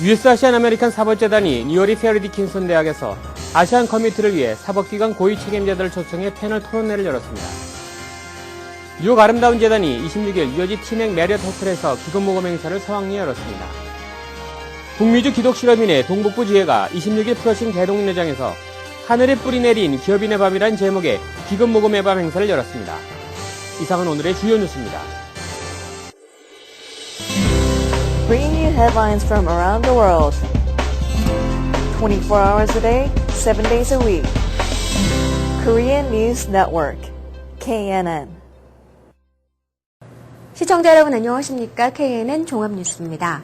US 아시안 아메리칸 사법재단이 뉴요리 페어리 디킨슨 대학에서 아시안 커뮤니티를 위해 사법기관 고위 책임자들을 초청해 패널 토론회를 열었습니다. 뉴욕 아름다운 재단이 26일 뉴저지 티넥 메리엇 호텔에서 기금 모금 행사를 성황리에 열었습니다. 북미주 기독실험인의 동북부 지회가 26일 프러싱 대동회장에서 하늘에 뿌리 내린 기업인의 밤이란 제목의 기금 모금의 밤 행사를 열었습니다. 이상은 오늘의 주요 뉴스입니다. Bringing you headlines from around the world. 24 hours a day, 7 days a week. Korean News Network, KNN. 시청자 여러분 안녕하십니까? KNN 종합뉴스입니다.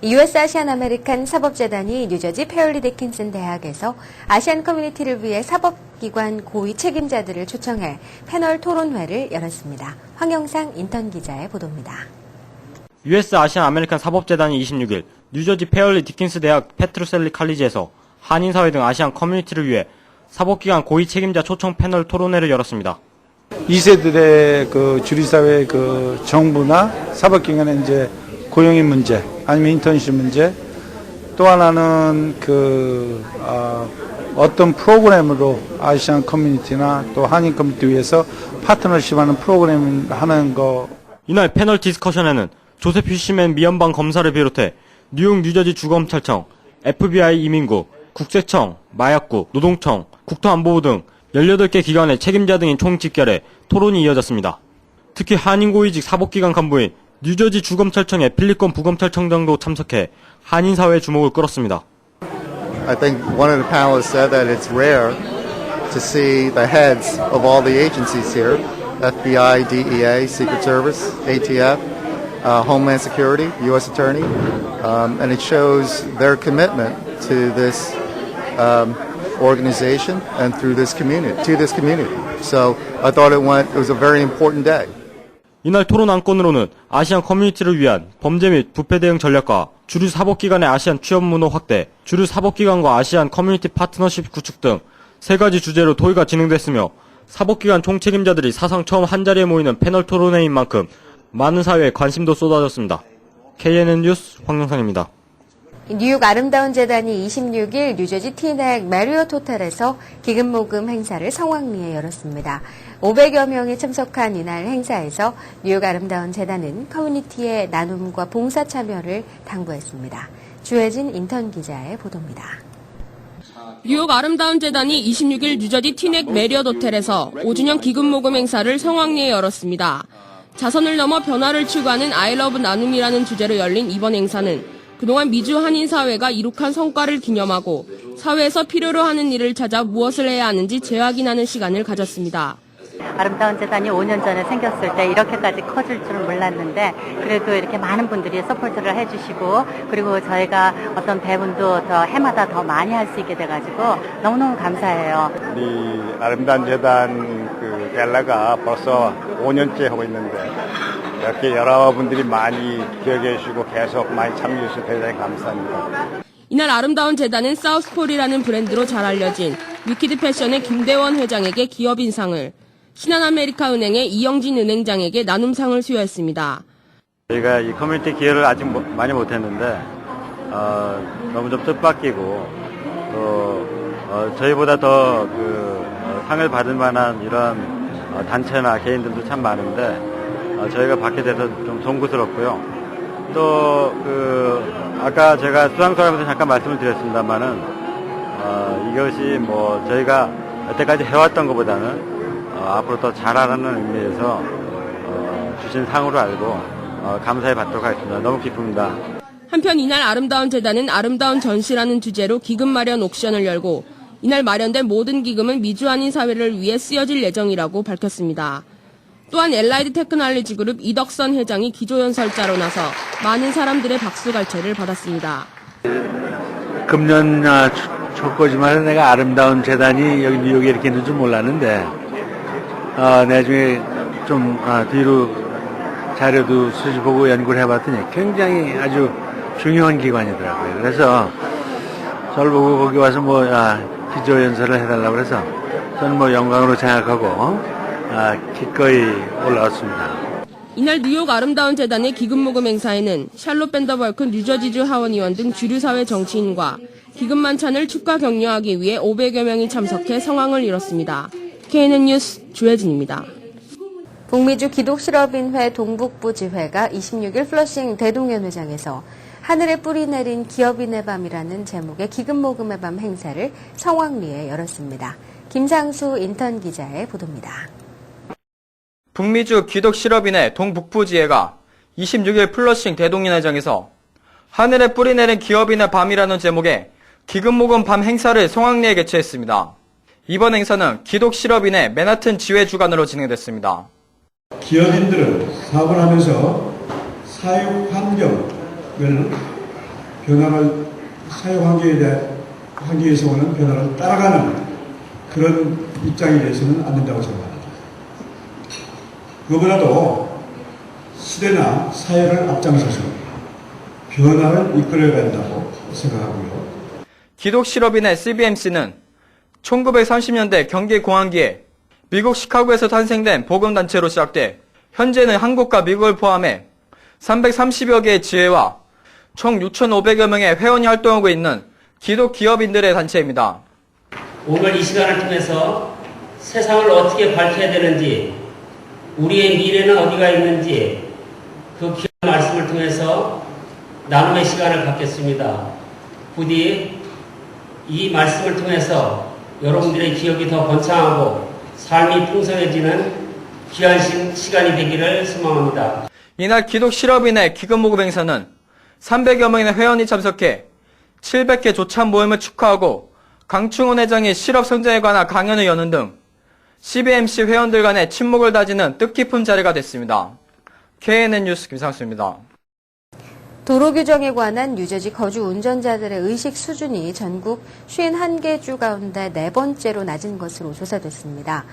US 아시안 아메리칸 사법재단이 뉴저지 페어리 디킨슨 대학에서 아시안 커뮤니티를 위해 사법기관 고위 책임자들을 초청해 패널 토론회를 열었습니다. 황영상 인턴 기자의 보도입니다. US 아시안 아메리칸 사법재단이 26일 뉴저지 페어리 디킨스 대학 페트루셀리 칼리지에서 한인사회 등 아시안 커뮤니티를 위해 사법기관 고위 책임자 초청 패널 토론회를 열었습니다. 2세들의 그 주류사회 그 정부나 사법기관의 이제 고용인 문제, 아니면 인턴십 문제, 또 하나는 어떤 프로그램으로 아시안 커뮤니티나 또 한인 커뮤니티 위해서 파트너십 하는 프로그램 하는 거. 이날 패널 디스커션에는 조셉 휴시맨 미 연방 검사를 비롯해 뉴욕 뉴저지 주검찰청, FBI 이민국, 국세청, 마약국, 노동청, 국토안보부 등 18개 기관의 책임자 등이 총집결해 토론이 이어졌습니다. 특히 한인고위직 사법기관 간부인 뉴저지 주검찰청의 필립건 부검찰청장도 참석해 한인사회의 주목을 끌었습니다. I think one of the panelists said that it's rare to see the heads of all the agencies here, FBI, DEA, Secret Service, ATF, Homeland Security, U.S. Attorney, and it shows their commitment to this organization and through this community, to this community. So I thought it was a very important day. 이날 토론 안건으로는 아시안 커뮤니티를 위한 범죄 및 부패 대응 전략과 주류 사법기관의 아시안 취업 문호 확대, 주류 사법기관과 아시안 커뮤니티 파트너십 구축 등 3가지 주제로 토의가 진행됐으며 사법기관 총책임자들이 사상 처음 한자리에 모이는 패널 토론회인 만큼 많은 사회에 관심도 쏟아졌습니다. KNN 뉴스 황영상입니다. 뉴욕 아름다운 재단이 26일 뉴저지 티넥 메리엇 호텔에서 기금 모금 행사를 성황리에 열었습니다. 500여 명이 참석한 이날 행사에서 뉴욕 아름다운 재단은 커뮤니티의 나눔과 봉사 참여를 당부했습니다. 주혜진 인턴 기자의 보도입니다. 뉴욕 아름다운 재단이 26일 뉴저지 티넥 메리엇 호텔에서 5주년 기금 모금 행사를 성황리에 열었습니다. 자선을 넘어 변화를 추구하는 I love 나눔이라는 주제로 열린 이번 행사는 그동안 미주 한인 사회가 이룩한 성과를 기념하고 사회에서 필요로 하는 일을 찾아 무엇을 해야 하는지 재확인하는 시간을 가졌습니다. 아름다운 재단이 5년 전에 생겼을 때 이렇게까지 커질 줄은 몰랐는데 그래도 이렇게 많은 분들이 서포트를 해주시고 그리고 저희가 어떤 배분도 더 해마다 더 많이 할 수 있게 돼가지고 너무너무 감사해요. 우리 아름다운 재단 그 갤라가 벌써 5년째 하고 있는데 이렇게 여러분들이 많이 기억해 주시고 계속 많이 참여해 주셔서 대단히 감사합니다. 이날 아름다운 재단은 사우스폴이라는 브랜드로 잘 알려진 위키드 패션의 김대원 회장에게 기업인상을, 신한아메리카은행의 이영진 은행장에게 나눔상을 수여했습니다. 저희가 이 커뮤니티 기여를 아직 많이 못했는데 너무 좀 뜻밖이고 또 저희보다 더 상을 받을 만한 이런 단체나 개인들도 참 많은데 저희가 받게 돼서 좀 송구스럽고요. 또 아까 제가 수상소감에서 잠깐 말씀을 드렸습니다만은 이것이 뭐 저희가 여태까지 해왔던 것보다는 앞으로 더 잘하라는 의미에서 주신 상으로 알고 감사히 받도록 하겠습니다. 너무 기쁩니다. 한편 이날 아름다운 재단은 아름다운 전시라는 주제로 기금 마련 옥션을 열고 이날 마련된 모든 기금은 미주 한인 사회를 위해 쓰여질 예정이라고 밝혔습니다. 또한 엘라이드 테크놀로지 그룹 이덕선 회장이 기조연설자로 나서 많은 사람들의 박수갈채를 받았습니다. 금년 첫 내가 아름다운 재단이 여기 뉴욕에 이렇게 있는 줄 몰랐는데 나중에 좀 뒤로 자료도 수집하고 연구를 해봤더니 굉장히 아주 중요한 기관이더라고요. 그래서 저를 보고 거기 와서 기조연설을 해달라고 해서 저는 영광으로 생각하고 기꺼이 올라왔습니다. 이날 뉴욕 아름다운 재단의 기금 모금 행사에는 샬롯 밴더벌크 뉴저지주 하원의원 등 주류 사회 정치인과 기금 만찬을 축하 격려하기 위해 500여 명이 참석해 성황을 이뤘습니다. KNN 뉴스 주혜진입니다. 북미주 기독실업인회 동북부 지회가 26일 플러싱 대동연회장에서 하늘에 뿌리 내린 기업인의 밤이라는 제목의 기금 모금의 밤 행사를 성황리에 열었습니다. 김상수 인턴 기자의 보도입니다. 북미주 기독실업인회 동북부지회가 26일 플러싱 대동연회장에서 하늘에 뿌리 내린 기업인의 밤이라는 제목의 기금모금 밤 행사를 성황리에 개최했습니다. 이번 행사는 기독실업인회 맨하튼 지회 주관으로 진행됐습니다. 기업인들은 사업을 하면서 사육 환경을 변화를 사육 환경에서 오는 변화를 따라가는 그런 입장이 되어서는 안 된다고 생각합니다. 그보다도 시대나 사회를 앞장서서 변화를 이끌어간다고 생각하고요. 기독실업인회 CBMC는 1930년대 경기공황기에 미국 시카고에서 탄생된 복음단체로 시작돼 현재는 한국과 미국을 포함해 330여 개의 지회와 총 6,500여 명의 회원이 활동하고 있는 기독 기업인들의 단체입니다. 오늘 이 시간을 통해서 세상을 어떻게 밝혀야 되는지, 우리의 미래는 어디가 있는지 그 귀한 말씀을 통해서 나눔의 시간을 갖겠습니다. 부디 이 말씀을 통해서 여러분들의 기억이 더 번창하고 삶이 풍성해지는 귀한 시간이 되기를 소망합니다. 이날 기독실업인회 기금모금 행사는 300여 명의 회원이 참석해 700개 조찬 모임을 축하하고 강충원 회장이 실업 성장에 관한 강연을 여는 등 CBMC 회원들 간의 친목을 다지는 뜻깊은 자리가 됐습니다. KNN 뉴스 김상수입니다. 도로 규정에 관한 뉴저지 거주 운전자들의 의식 수준이 전국 51개 주 가운데 4번째로 낮은 것으로 조사됐습니다.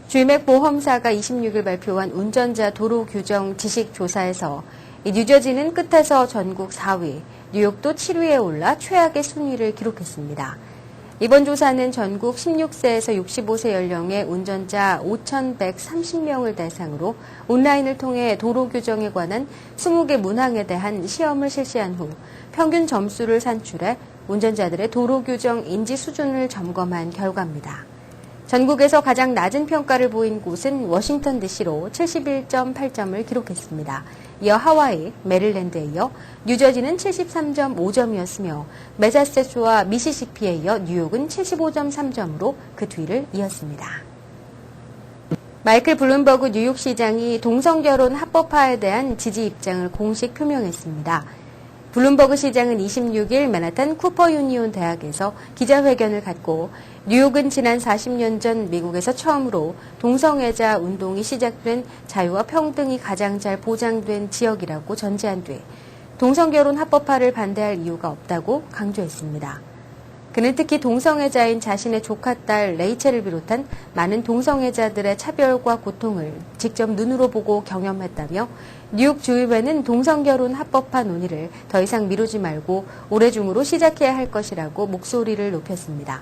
주임액 보험사가 26일 발표한 운전자 도로 규정 지식 조사에서 뉴저지는 끝에서 전국 4위, 뉴욕도 7위에 올라 최악의 순위를 기록했습니다. 이번 조사는 전국 16세에서 65세 연령의 운전자 5,130명을 대상으로 온라인을 통해 도로 규정에 관한 20개 문항에 대한 시험을 실시한 후 평균 점수를 산출해 운전자들의 도로 규정 인지 수준을 점검한 결과입니다. 전국에서 가장 낮은 평가를 보인 곳은 워싱턴 DC로 71.8점을 기록했습니다. 이어 하와이, 메릴랜드에 이어 뉴저지는 73.5점이었으며 매사추세츠와 미시시피에 이어 뉴욕은 75.3점으로 그 뒤를 이었습니다. 마이클 블룸버그 뉴욕시장이 동성결혼 합법화에 대한 지지 입장을 공식 표명했습니다. 블룸버그 시장은 26일 맨하탄 쿠퍼 유니온 대학에서 기자회견을 갖고 뉴욕은 지난 40년 전 미국에서 처음으로 동성애자 운동이 시작된 자유와 평등이 가장 잘 보장된 지역이라고 전제한 뒤 동성결혼 합법화를 반대할 이유가 없다고 강조했습니다. 그는 특히 동성애자인 자신의 조카딸 레이첼을 비롯한 많은 동성애자들의 차별과 고통을 직접 눈으로 보고 경험했다며 뉴욕 주의회는 동성결혼 합법화 논의를 더 이상 미루지 말고 올해 중으로 시작해야 할 것이라고 목소리를 높였습니다.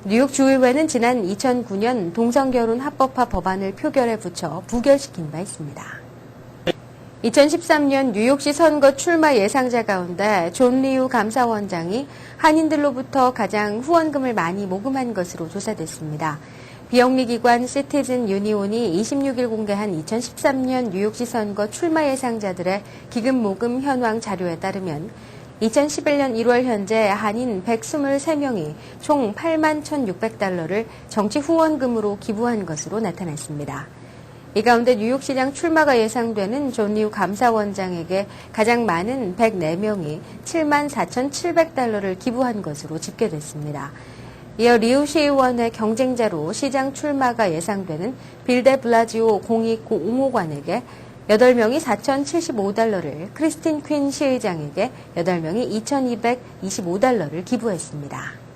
뉴욕 주의회는 지난 2009년 동성결혼 합법화 법안을 표결에 붙여 부결시킨 바 있습니다. 2013년 뉴욕시 선거 출마 예상자 가운데 존 리우 감사원장이 한인들로부터 가장 후원금을 많이 모금한 것으로 조사됐습니다. 비영리기관 시티즌 유니온이 26일 공개한 2013년 뉴욕시 선거 출마 예상자들의 기금 모금 현황 자료에 따르면 2011년 1월 현재 한인 123명이 총 8만 1,600달러를 정치 후원금으로 기부한 것으로 나타났습니다. 이 가운데 뉴욕시장 출마가 예상되는 존 리우 감사원장에게 가장 많은 104명이 7만 4,700달러를 기부한 것으로 집계됐습니다. 이어 리우 시의원의 경쟁자로 시장 출마가 예상되는 빌 데 블라지오 공익공호관에게 8명이 4,075달러를, 크리스틴 퀸 시의장에게 8명이 2,225달러를 기부했습니다.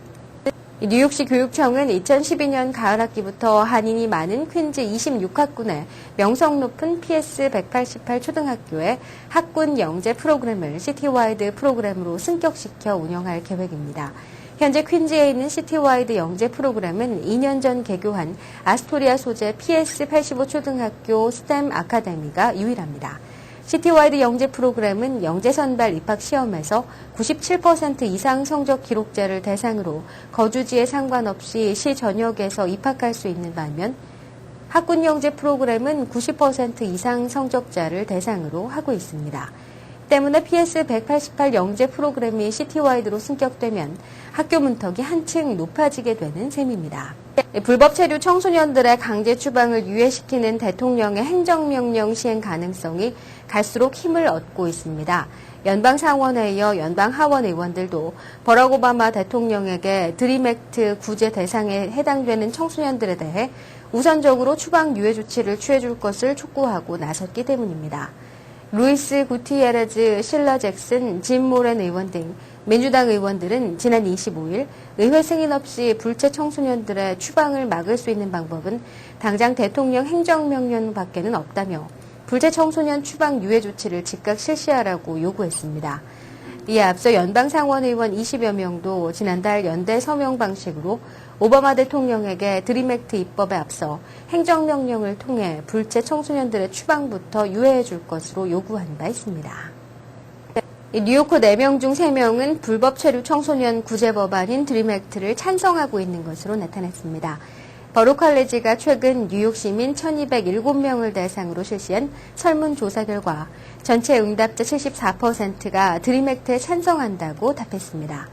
뉴욕시 교육청은 2012년 가을 학기부터 한인이 많은 퀸즈 26학군의 명성 높은 PS 188 초등학교에 학군 영재 프로그램을 시티와이드 프로그램으로 승격시켜 운영할 계획입니다. 현재 퀸즈에 있는 시티와이드 영재 프로그램은 2년 전 개교한 아스토리아 소재 PS85 초등학교 스템 아카데미가 유일합니다. 시티와이드 영재 프로그램은 영재 선발 입학 시험에서 97% 이상 성적 기록자를 대상으로 거주지에 상관없이 시 전역에서 입학할 수 있는 반면 학군 영재 프로그램은 90% 이상 성적자를 대상으로 하고 있습니다. 때문에 PS188 영재 프로그램이 시티와이드로 승격되면 학교 문턱이 한층 높아지게 되는 셈입니다. 불법 체류 청소년들의 강제 추방을 유예시키는 대통령의 행정명령 시행 가능성이 갈수록 힘을 얻고 있습니다. 연방상원에 이어 연방하원 의원들도 버락 오바마 대통령에게 드림 액트 구제 대상에 해당되는 청소년들에 대해 우선적으로 추방 유예 조치를 취해줄 것을 촉구하고 나섰기 때문입니다. 루이스 구티에레즈, 실러 잭슨, 짐 모렌 의원 등 민주당 의원들은 지난 25일 의회 승인 없이 불체 청소년들의 추방을 막을 수 있는 방법은 당장 대통령 행정명령밖에는 없다며 불체 청소년 추방 유예 조치를 즉각 실시하라고 요구했습니다. 이에 앞서 연방상원 의원 20여 명도 지난달 연대 서명 방식으로 오바마 대통령에게 드림 액트 입법에 앞서 행정명령을 통해 불체 청소년들의 추방부터 유예해 줄 것으로 요구한 바 있습니다. 뉴요커 4명 중 3명은 불법 체류 청소년 구제 법안인 드림 액트를 찬성하고 있는 것으로 나타났습니다. 버록 칼리지가 최근 뉴욕 시민 1207명을 대상으로 실시한 설문조사 결과 전체 응답자 74%가 드림 액트에 찬성한다고 답했습니다.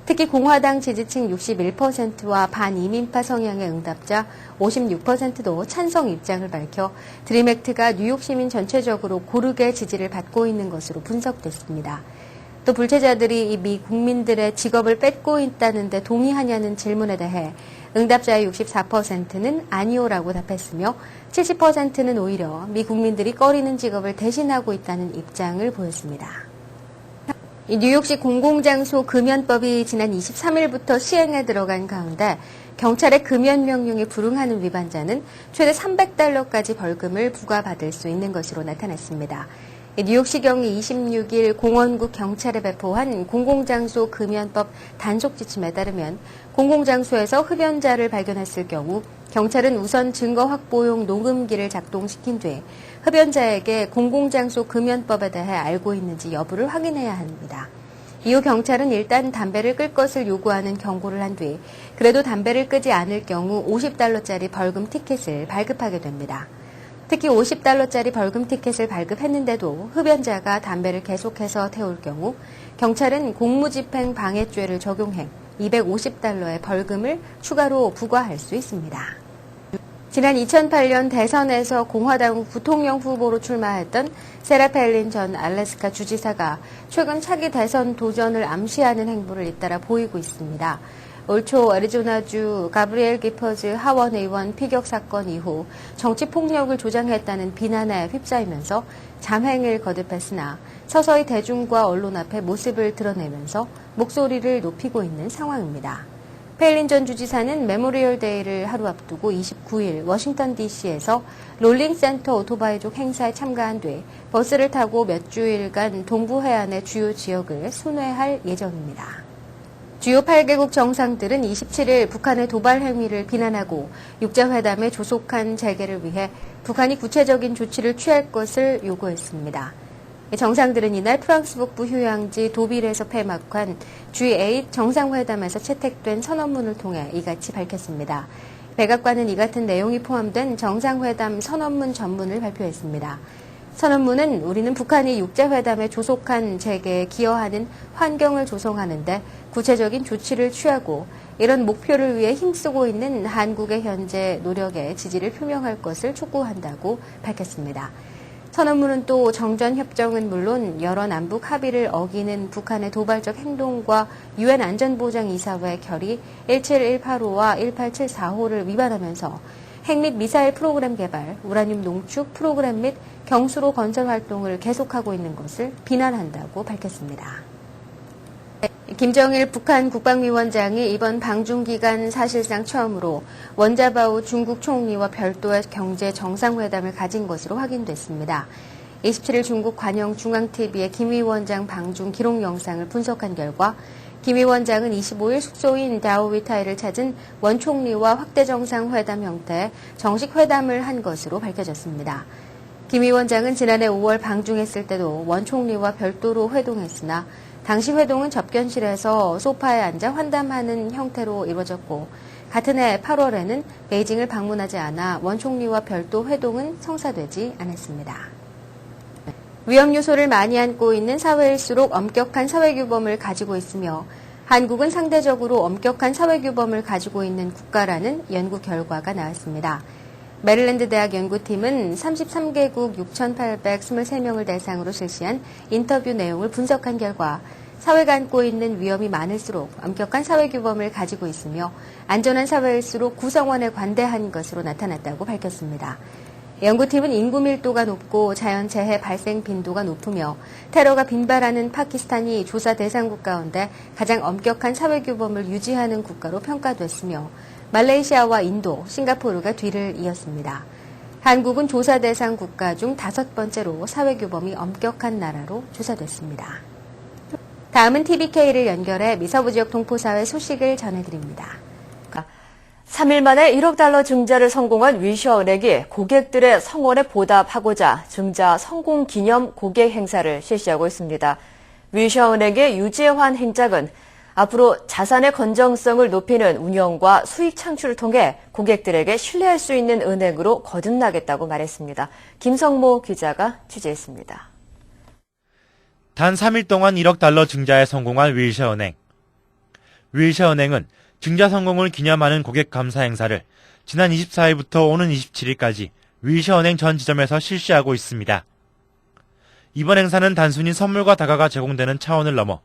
특히 공화당 지지층 61%와 반이민파 성향의 응답자 56%도 찬성 입장을 밝혀 드림 액트가 뉴욕 시민 전체적으로 고르게 지지를 받고 있는 것으로 분석됐습니다. 또 불체자들이 이 미 국민들의 직업을 뺏고 있다는데 동의하냐는 질문에 대해 응답자의 64%는 아니오라고 답했으며 70%는 오히려 미 국민들이 꺼리는 직업을 대신하고 있다는 입장을 보였습니다. 뉴욕시 공공장소 금연법이 지난 23일부터 시행에 들어간 가운데 경찰의 금연 명령에 불응하는 위반자는 최대 $300까지 벌금을 부과받을 수 있는 것으로 나타났습니다. 뉴욕시경이 26일 공원국 경찰에 배포한 공공장소 금연법 단속 지침에 따르면 공공장소에서 흡연자를 발견했을 경우 경찰은 우선 증거 확보용 녹음기를 작동시킨 뒤 흡연자에게 공공장소 금연법에 대해 알고 있는지 여부를 확인해야 합니다. 이후 경찰은 일단 담배를 끌 것을 요구하는 경고를 한 뒤 그래도 담배를 끄지 않을 경우 $50짜리 벌금 티켓을 발급하게 됩니다. 특히 $50짜리 벌금 티켓을 발급했는데도 흡연자가 담배를 계속해서 태울 경우 경찰은 공무집행 방해죄를 적용해 $250의 벌금을 추가로 부과할 수 있습니다. 지난 2008년 대선에서 공화당 부통령 후보로 출마했던 세라 팰린 전 알래스카 주지사가 최근 차기 대선 도전을 암시하는 행보를 잇따라 보이고 있습니다. 올 초 애리조나주 가브리엘 기퍼즈 하원 의원 피격 사건 이후 정치 폭력을 조장했다는 비난에 휩싸이면서 잠행을 거듭했으나 서서히 대중과 언론 앞에 모습을 드러내면서 목소리를 높이고 있는 상황입니다. 팰린 전 주지사는 메모리얼 데이를 하루 앞두고 29일 워싱턴 DC에서 롤링센터 오토바이족 행사에 참가한 뒤 버스를 타고 몇 주일간 동부 해안의 주요 지역을 순회할 예정입니다. 주요 8개국 정상들은 27일 북한의 도발 행위를 비난하고 육자회담의 조속한 재개를 위해 북한이 구체적인 조치를 취할 것을 요구했습니다. 정상들은 이날 프랑스 북부 휴양지 도빌에서 폐막한 G8 정상회담에서 채택된 선언문을 통해 이같이 밝혔습니다. 백악관은 이 같은 내용이 포함된 정상회담 선언문 전문을 발표했습니다. 선언문은 우리는 북한이 육자회담의 조속한 재개에 기여하는 환경을 조성하는 데 구체적인 조치를 취하고 이런 목표를 위해 힘쓰고 있는 한국의 현재 노력에 지지를 표명할 것을 촉구한다고 밝혔습니다. 선언문은 또 정전협정은 물론 여러 남북 합의를 어기는 북한의 도발적 행동과 유엔 안전보장이사회 결의 17185와 18745를 위반하면서 핵 및 미사일 프로그램 개발, 우라늄 농축 프로그램 및 경수로 건설 활동을 계속하고 있는 것을 비난한다고 밝혔습니다. 김정일 북한 국방위원장이 이번 방중기간 사실상 처음으로 원자바오 중국 총리와 별도의 경제 정상회담을 가진 것으로 확인됐습니다. 27일 중국 관영중앙TV의 김 위원장 방중 기록 영상을 분석한 결과 김 위원장은 25일 숙소인 다오위타이를 찾은 원 총리와 확대 정상회담 형태의 정식 회담을 한 것으로 밝혀졌습니다. 김 위원장은 지난해 5월 방중했을 때도 원 총리와 별도로 회동했으나 당시 회동은 접견실에서 소파에 앉아 환담하는 형태로 이루어졌고 같은 해 8월에는 베이징을 방문하지 않아 원 총리와 별도 회동은 성사되지 않았습니다. 위험 요소를 많이 안고 있는 사회일수록 엄격한 사회규범을 가지고 있으며 한국은 상대적으로 엄격한 사회규범을 가지고 있는 국가라는 연구 결과가 나왔습니다. 메릴랜드 대학 연구팀은 33개국 6,823명을 대상으로 실시한 인터뷰 내용을 분석한 결과 사회가 안고 있는 위험이 많을수록 엄격한 사회규범을 가지고 있으며 안전한 사회일수록 구성원에 관대한 것으로 나타났다고 밝혔습니다. 연구팀은 인구 밀도가 높고 자연재해 발생 빈도가 높으며 테러가 빈발하는 파키스탄이 조사 대상국 가운데 가장 엄격한 사회규범을 유지하는 국가로 평가됐으며 말레이시아와 인도, 싱가포르가 뒤를 이었습니다. 한국은 조사 대상 국가 중 5번째로 사회규범이 엄격한 나라로 조사됐습니다. 다음은 TVK를 연결해 미서부 지역 동포사회 소식을 전해드립니다. 3일 만에 1억 달러 증자를 성공한 위셔은행이 고객들의 성원에 보답하고자 증자 성공 기념 고객 행사를 실시하고 있습니다. 위셔은행의 유재환 행장은 앞으로 자산의 건전성을 높이는 운영과 수익 창출을 통해 고객들에게 신뢰할 수 있는 은행으로 거듭나겠다고 말했습니다. 김성모 기자가 취재했습니다. 단 3일 동안 1억 달러 증자에 성공한 윌셔은행. 윌셔은행은 증자 성공을 기념하는 고객 감사 행사를 지난 24일부터 오는 27일까지 윌셔은행 전 지점에서 실시하고 있습니다. 이번 행사는 단순히 선물과 다가가 제공되는 차원을 넘어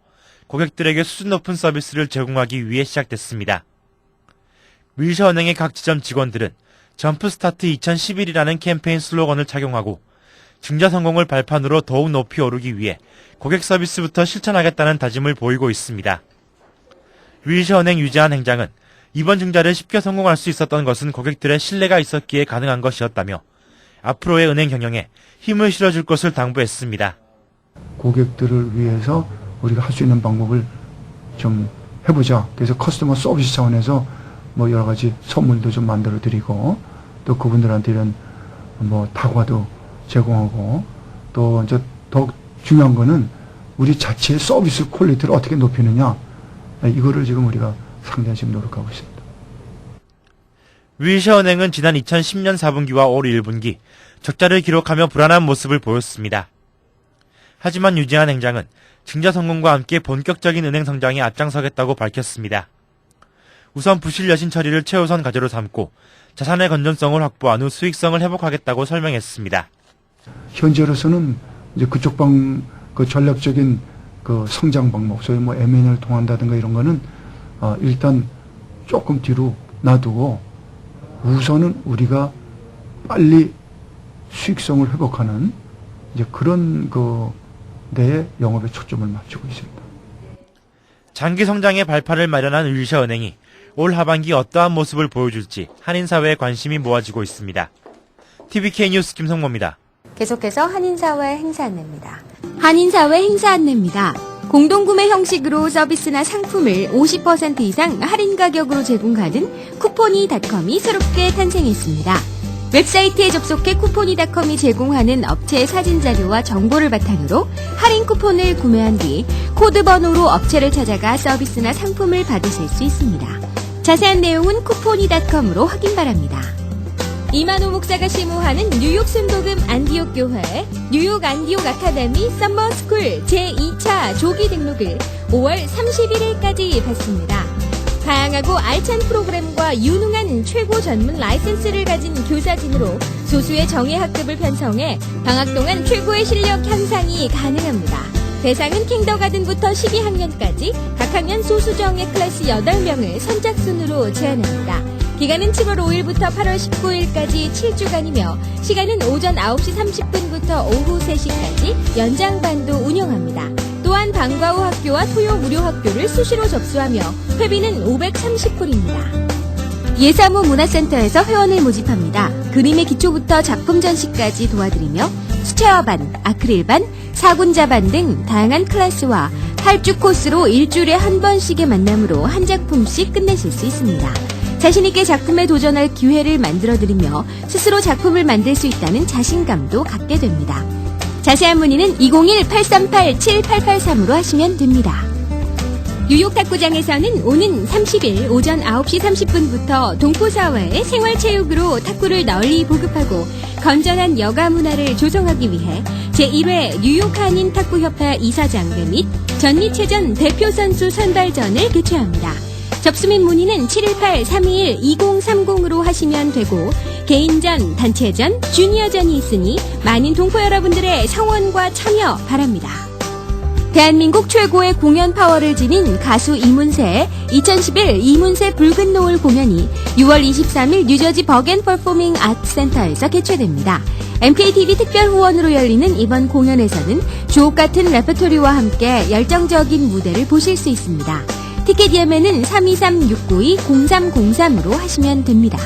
고객들에게 수준 높은 서비스를 제공하기 위해 시작됐습니다. 윌셔은행의 각 지점 직원들은 점프스타트 2011이라는 캠페인 슬로건을 착용하고 증자 성공을 발판으로 더욱 높이 오르기 위해 고객 서비스부터 실천하겠다는 다짐을 보이고 있습니다. 윌셔은행 유재한 행장은 이번 증자를 쉽게 성공할 수 있었던 것은 고객들의 신뢰가 있었기에 가능한 것이었다며 앞으로의 은행 경영에 힘을 실어줄 것을 당부했습니다. 고객들을 위해서 우리가 할 수 있는 방법을 좀 해보자. 그래서 커스터머 서비스 차원에서 뭐 여러 가지 선물도 좀 만들어 드리고 또 그분들한테 이런 뭐 다과도 제공하고 또 이제 더 중요한 거는 우리 자체의 서비스 퀄리티를 어떻게 높이느냐. 이거를 지금 우리가 상당히 지금 노력하고 있습니다. 윌셔은행은 지난 2010년 4분기와 올 1분기 적자를 기록하며 불안한 모습을 보였습니다. 하지만 유재한 행장은 증자 성공과 함께 본격적인 은행 성장에 앞장서겠다고 밝혔습니다. 우선 부실 여신 처리를 최우선 과제로 삼고 자산의 건전성을 확보한 후 수익성을 회복하겠다고 설명했습니다. 현재로서는 이제 그쪽 그 전략적인 그 성장 방법, 소위 뭐 M&A를 통한다든가 이런 거는 일단 조금 뒤로 놔두고 우선은 우리가 빨리 수익성을 회복하는 이제 그런 그 데에 영업에 초점을 맞추고 있습니다. 장기 성장의 발판을 마련한 윌셔은행이 올 하반기 어떠한 모습을 보여줄지 한인사회에 관심이 모아지고 있습니다. TVK 뉴스 김성모입니다. 계속해서 한인사회 행사 안내입니다. 한인사회 행사 안내입니다. 공동구매 형식으로 서비스나 상품을 50% 이상 할인 가격으로 제공하는 쿠포니닷컴이 새롭게 탄생했습니다. 웹사이트에 접속해 쿠포니닷컴이 제공하는 업체의 사진 자료와 정보를 바탕으로 할인 쿠폰을 구매한 뒤 코드 번호로 업체를 찾아가 서비스나 상품을 받으실 수 있습니다. 자세한 내용은 쿠포니닷컴으로 확인 바랍니다. 이만호 목사가 심호하는 뉴욕 순복음 안디옥 교회 뉴욕 안디옥 아카데미 썸머스쿨 제2차 조기 등록을 5월 31일까지 받습니다. 다양하고 알찬 프로그램과 유능한 최고 전문 라이센스를 가진 교사진으로 소수의 정예 학급을 편성해 방학 동안 최고의 실력 향상이 가능합니다. 대상은 kindergarten부터 12학년까지 각 학년 소수정예 클래스 8명을 선착순으로 제한합니다. 기간은 7월 5일부터 8월 19일까지 7주간이며 시간은 오전 9시 30분부터 오후 3시까지 연장반도 운영합니다. 또한 방과 후 학교와 토요 무료 학교를 수시로 접수하며 회비는 530불입니다. 예사무 문화센터에서 회원을 모집합니다. 그림의 기초부터 작품 전시까지 도와드리며 수채화반, 아크릴반, 사군자반 등 다양한 클래스와 8주 코스로 일주일에 한 번씩의 만남으로 한 작품씩 끝내실 수 있습니다. 자신있게 작품에 도전할 기회를 만들어드리며 스스로 작품을 만들 수 있다는 자신감도 갖게 됩니다. 자세한 문의는 201-838-7883으로 하시면 됩니다. 뉴욕 탁구장에서는 오는 30일 오전 9시 30분부터 동포사회의 생활체육으로 탁구를 널리 보급하고 건전한 여가 문화를 조성하기 위해 제1회 뉴욕 한인 탁구협회 이사장회 및 전미체전 대표 선수 선발전을 개최합니다. 접수 및 문의는 718-321-2030으로 하시면 되고 개인전, 단체전, 주니어전이 있으니 많은 동포 여러분들의 성원과 참여 바랍니다. 대한민국 최고의 공연 파워를 지닌 가수 이문세의 2011 이문세 붉은 노을 공연이 6월 23일 뉴저지 버겐 퍼포밍 아트센터에서 개최됩니다. MKTV 특별 후원으로 열리는 이번 공연에서는 주옥 같은 레퍼토리와 함께 열정적인 무대를 보실 수 있습니다. 티켓 예매는 323-692-0303으로 하시면 됩니다.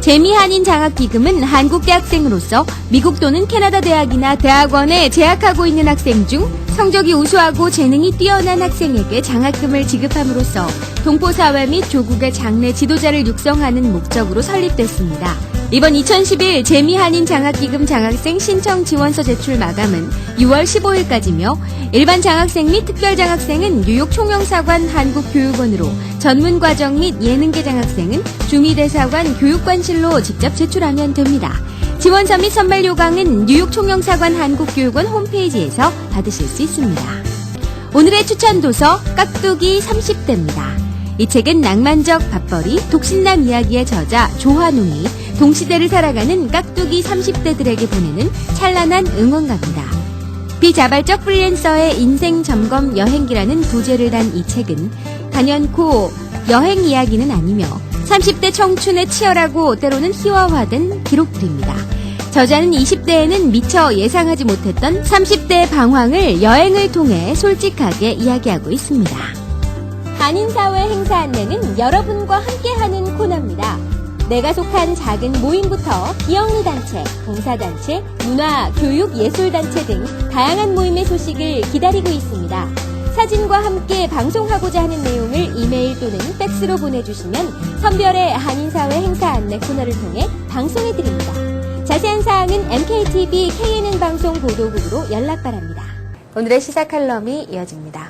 재미한인 장학기금은 한국 대학생으로서 미국 또는 캐나다 대학이나 대학원에 재학하고 있는 학생 중 성적이 우수하고 재능이 뛰어난 학생에게 장학금을 지급함으로써 동포사회 및 조국의 장래 지도자를 육성하는 목적으로 설립됐습니다. 이번 2011 재미한인 장학기금 장학생 신청 지원서 제출 마감은 6월 15일까지며 일반 장학생 및 특별장학생은 뉴욕 총영사관 한국교육원으로 전문과정 및 예능계 장학생은 중위대사관 교육관실로 직접 제출하면 됩니다. 지원서 및 선발 요강은 뉴욕 총영사관 한국교육원 홈페이지에서 받으실 수 있습니다. 오늘의 추천 도서 깍두기 30대입니다. 이 책은 낭만적 밥벌이 독신남 이야기의 저자 조한웅이 동시대를 살아가는 깍두기 30대들에게 보내는 찬란한 응원가입니다. 비자발적 프리랜서의 인생 점검 여행기라는 부제를 단 이 책은 단연코 여행 이야기는 아니며 30대 청춘의 치열하고 때로는 희화화된 기록들입니다. 저자는 20대에는 미처 예상하지 못했던 30대의 방황을 여행을 통해 솔직하게 이야기하고 있습니다. 한인사회 행사 안내는 여러분과 함께하는 코너입니다. 내가 속한 작은 모임부터 비영리단체, 봉사단체, 문화, 교육, 예술단체 등 다양한 모임의 소식을 기다리고 있습니다. 사진과 함께 방송하고자 하는 내용을 이메일 또는 팩스로 보내주시면 선별의 한인사회 행사 안내 코너를 통해 방송해드립니다. 자세한 사항은 MKTV KNN 방송 보도국으로 연락 바랍니다. 오늘의 시사 칼럼이 이어집니다.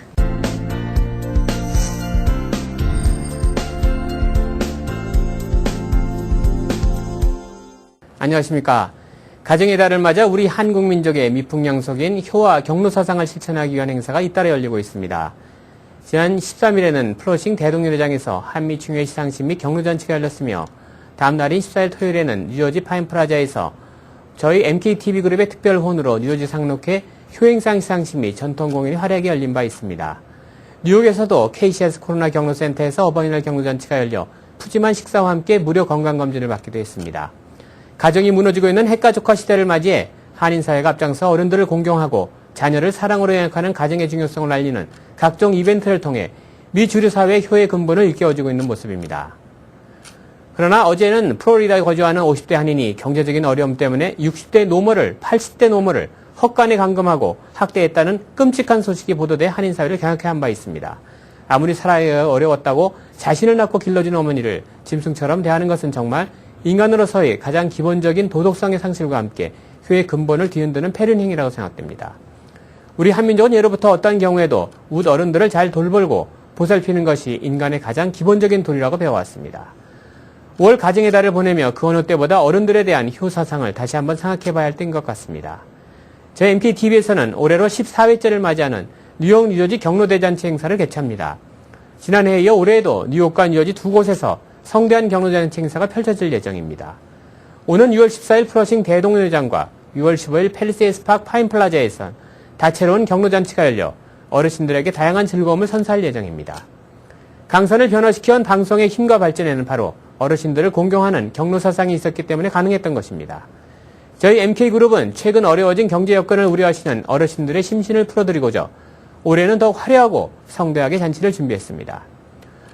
안녕하십니까. 가정의 달을 맞아 우리 한국 민족의 미풍양속인 효와 경로 사상을 실천하기 위한 행사가 잇따라 열리고 있습니다. 지난 13일에는 플러싱 대동연회장에서 한미 중요회 시상식 및 경로잔치가 열렸으며 다음 날인 14일 토요일에는 뉴저지 파인플라자에서 저희 MKTV 그룹의 특별 후원으로 뉴저지 상록회 효행상 시상식 및 전통 공연이 화려하게 열린 바 있습니다. 뉴욕에서도 KCS 코로나 경로센터에서 어버이날 경로잔치가 열려 푸짐한 식사와 함께 무료 건강검진을 받기도 했습니다. 가정이 무너지고 있는 핵가족화 시대를 맞이해 한인사회가 앞장서 어른들을 공경하고 자녀를 사랑으로 영역하는 가정의 중요성을 알리는 각종 이벤트를 통해 미 주류 사회의 효의 근본을 일깨워주고 있는 모습입니다. 그러나 어제는 플로리다에 거주하는 50대 한인이 경제적인 어려움 때문에 60대 노모를 80대 노모를 헛간에 감금하고 학대했다는 끔찍한 소식이 보도돼 한인사회를 경악해 한 바 있습니다. 아무리 살아야 어려웠다고 자신을 낳고 길러준 어머니를 짐승처럼 대하는 것은 정말 인간으로서의 가장 기본적인 도덕성의 상실과 함께 효의 근본을 뒤흔드는 패륜 행위라고 생각됩니다. 우리 한민족은 예로부터 어떤 경우에도 웃 어른들을 잘 돌보고 보살피는 것이 인간의 가장 기본적인 도리라고 배워왔습니다. 5월 가정의 달을 보내며 그 어느 때보다 어른들에 대한 효 사상을 다시 한번 생각해봐야 할 때인 것 같습니다. 저희 MKTV에서는 올해로 14회째를 맞이하는 뉴욕 뉴저지 경로대잔치 행사를 개최합니다. 지난해에 이어 올해에도 뉴욕과 뉴저지 두 곳에서 성대한 경로잔치 행사가 펼쳐질 예정입니다. 오는 6월 14일 플러싱 대동연회장과 6월 15일 팰리세이드 파크 파인플라자에선 다채로운 경로잔치가 열려 어르신들에게 다양한 즐거움을 선사할 예정입니다. 강선을 변화시켜온 방송의 힘과 발전에는 바로 어르신들을 공경하는 경로사상이 있었기 때문에 가능했던 것입니다. 저희 MK그룹은 최근 어려워진 경제 여건을 우려하시는 어르신들의 심신을 풀어드리고자 올해는 더욱 화려하고 성대하게 잔치를 준비했습니다.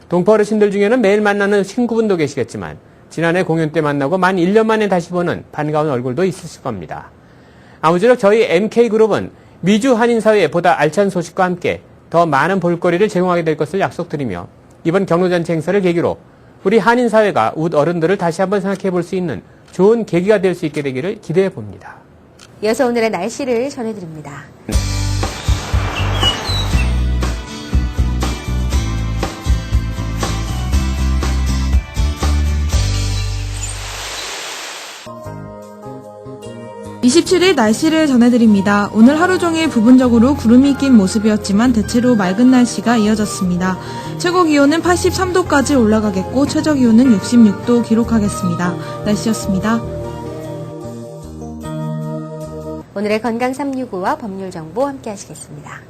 동포 어르신들 중에는 매일 만나는 친구분도 계시겠지만 지난해 공연 때 만나고 만 1년 만에 다시 보는 반가운 얼굴도 있으실 겁니다. 아무쪼록 저희 MK그룹은 미주 한인사회에 보다 알찬 소식과 함께 더 많은 볼거리를 제공하게 될 것을 약속드리며 이번 경로잔치 행사를 계기로 우리 한인사회가 웃 어른들을 다시 한번 생각해 볼 수 있는 좋은 계기가 될 수 있게 되기를 기대해 봅니다. 이어서 오늘의 날씨를 전해드립니다. (27일) 날씨를 전해드립니다. 오늘 하루 종일 부분적으로 구름이 낀 모습이었지만 대체로 맑은 날씨가 이어졌습니다. 최고 기온은 83도까지 올라가겠고 최저 기온은 66도 기록하겠습니다. 날씨였습니다. 오늘의 건강 365와 법률 정보 함께 하시겠습니다.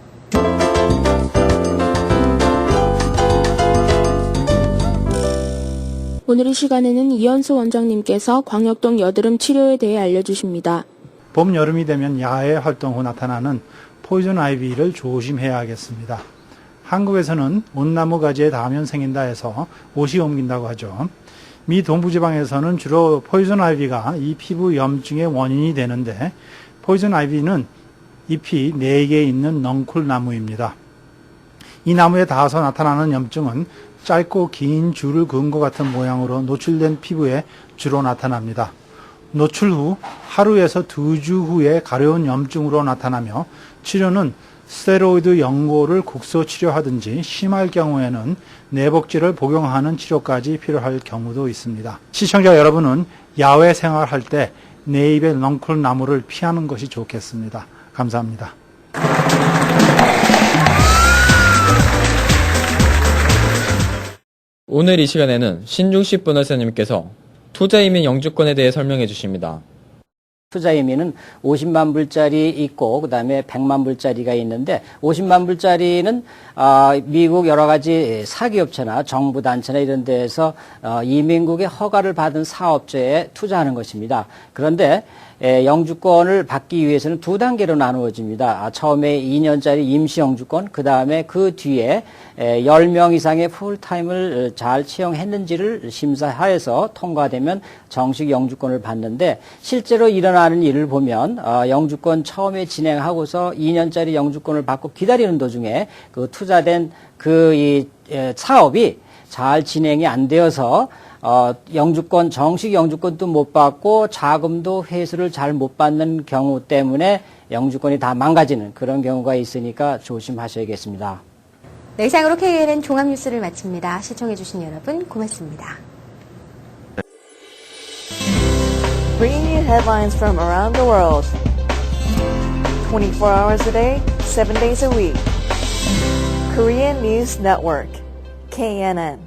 오늘 이 시간에는 이현수 원장님께서 광역동 여드름 치료에 대해 알려주십니다. 봄, 여름이 되면 야외 활동 후 나타나는 포이즌 아이비를 조심해야 하겠습니다. 한국에서는 온나무 가지에 닿으면 생긴다 해서 옷이 옮긴다고 하죠. 미 동부지방에서는 주로 포이즌 아이비가 이 피부 염증의 원인이 되는데 포이즌 아이비는 잎이 4개 있는 넝쿨 나무입니다. 이 나무에 닿아서 나타나는 염증은 짧고 긴 줄을 그은 것 같은 모양으로 노출된 피부에 주로 나타납니다. 노출 후 하루에서 2주 후에 가려운 염증으로 나타나며 치료는 스테로이드 연고를 국소 치료하든지 심할 경우에는 내복제를 복용하는 치료까지 필요할 경우도 있습니다. 시청자 여러분은 야외 생활할 때 내 입의 넝쿨 나무를 피하는 것이 좋겠습니다. 감사합니다. 오늘 이 시간에는 신중식 변호사님께서 투자이민 영주권에 대해 설명해 주십니다. 투자이민은 50만 불짜리 있고 그다음에 100만 불짜리가 있는데 50만 불짜리는 미국 여러 가지 사기업체나 정부 단체나 이런 데에서 이민국의 허가를 받은 사업체에 투자하는 것입니다. 그런데 영주권을 받기 위해서는 2단계로 나누어집니다. 처음에 2년짜리 임시 영주권, 그 다음에 그 뒤에 10명 이상의 풀타임을 잘 채용했는지를 심사하여서 통과되면 정식 영주권을 받는데 실제로 일어나는 일을 보면 영주권 처음에 진행하고서 2년짜리 영주권을 받고 기다리는 도중에 그 투자된 이 사업이 잘 진행이 안 되어서 영주권, 정식 영주권도 못 받고 자금도 회수를 잘 못 받는 경우 때문에 영주권이 다 망가지는 그런 경우가 있으니까 조심하셔야겠습니다. 네, 이상으로 KNN 종합뉴스를 마칩니다. 시청해주신 여러분 고맙습니다. Bringing you headlines from around the world. 24 hours a day, 7 days a week. Korean News Network, KNN.